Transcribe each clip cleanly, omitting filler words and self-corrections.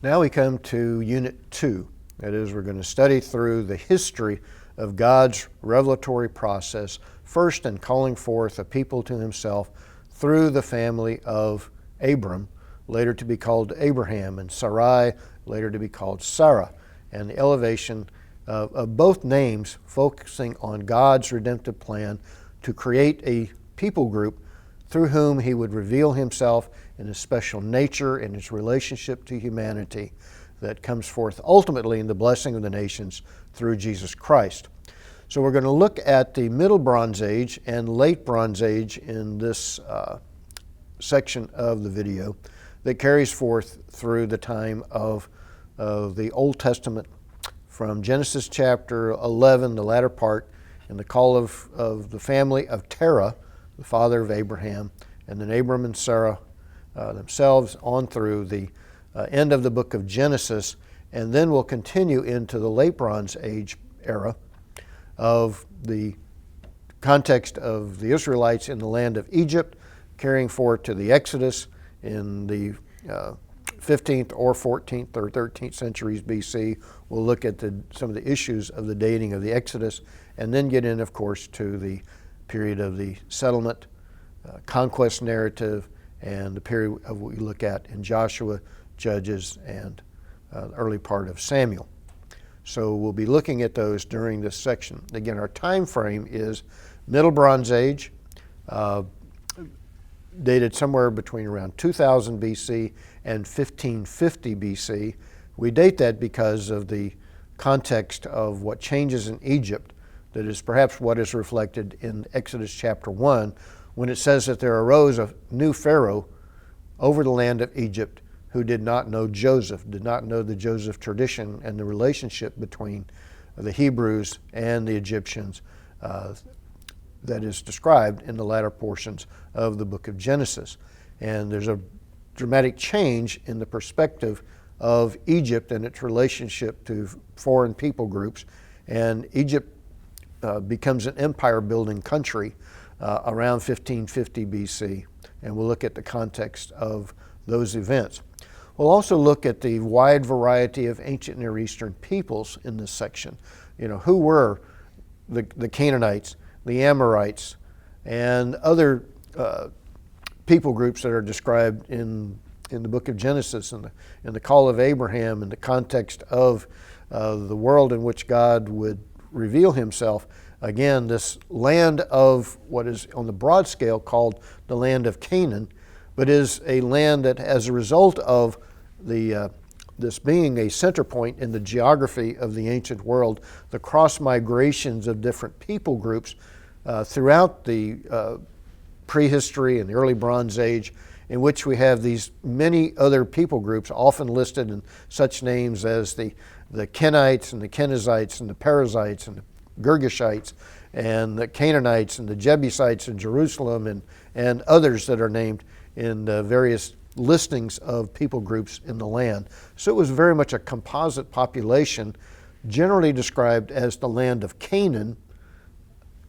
Now we come to Unit 2. That is, we're going to study through the history of God's revelatory process, first in calling forth a people to himself through the family of Abram, later to be called Abraham, and Sarai, later to be called Sarah, and the elevation of both names focusing on God's redemptive plan to create a people group through whom he would reveal himself in his special nature and his relationship to humanity that comes forth ultimately in the blessing of the nations through Jesus Christ. So we're going to look at the Middle Bronze Age and Late Bronze Age in this section of the video that carries forth through the time of the Old Testament from Genesis chapter 11, the latter part, and the call of the family of Terah, the father of Abraham, and then Abram and Sarah themselves on through the end of the book of Genesis, and then we'll continue into the Late Bronze Age era of the context of the Israelites in the land of Egypt, carrying forward to the Exodus in the 15th or 14th or 13th centuries BC. We'll look at some of the issues of the dating of the Exodus, and then get in, of course, to the period of the settlement, conquest narrative, and the period of what we look at in Joshua, Judges, and the early part of Samuel. So we'll be looking at those during this section. Again, our time frame is Middle Bronze Age, dated somewhere between around 2000 BC and 1550 BC. We date that because of the context of what changes in Egypt that is perhaps what is reflected in Exodus chapter 1 when it says that there arose a new Pharaoh over the land of Egypt who did not know Joseph, did not know the Joseph tradition and the relationship between the Hebrews and the Egyptians that is described in the latter portions of the book of Genesis. And there's a dramatic change in the perspective of Egypt and its relationship to foreign people groups, and Egypt becomes an empire-building country around 1550 BC, and we'll look at the context of those events. We'll also look at the wide variety of ancient Near Eastern peoples in this section. You know, who were the Canaanites, the Amorites, and other people groups that are described in the book of Genesis and in the call of Abraham in the context of the world in which God would reveal himself. Again, this land of what is on the broad scale called the land of Canaan, but is a land that, as a result of this being a center point in the geography of the ancient world, the cross migrations of different people groups throughout the prehistory and the early Bronze Age, in which we have these many other people groups often listed in such names as the Kenites and the Kenizzites and the Perizzites and the Girgashites and the Canaanites and the Jebusites in Jerusalem and others that are named in various listings of people groups in the land. So it was very much a composite population, generally described as the land of Canaan.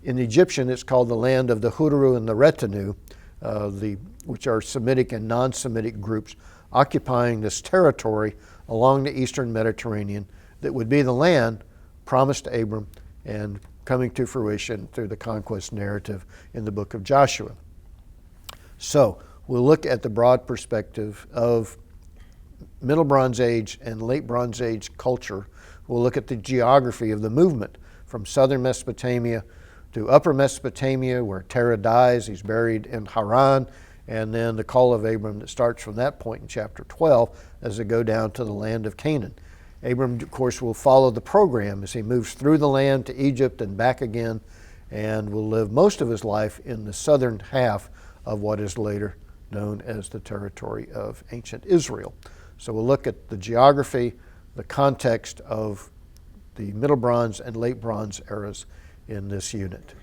In Egyptian, it's called the land of the Hurru and the Retinue, which are Semitic and non-Semitic groups occupying this territory along the eastern Mediterranean that would be the land promised to Abram and coming to fruition through the conquest narrative in the book of Joshua. So we'll look at the broad perspective of Middle Bronze Age and Late Bronze Age culture. We'll look at the geography of the movement from southern Mesopotamia to upper Mesopotamia, where Terah dies. He's buried in Haran, and then the call of Abram that starts from that point in chapter 12 as they go down to the land of Canaan. Abram, of course, will follow the program as he moves through the land to Egypt and back again, and will live most of his life in the southern half of what is later known as the territory of ancient Israel. So we'll look at the geography, the context of the Middle Bronze and Late Bronze eras in this unit.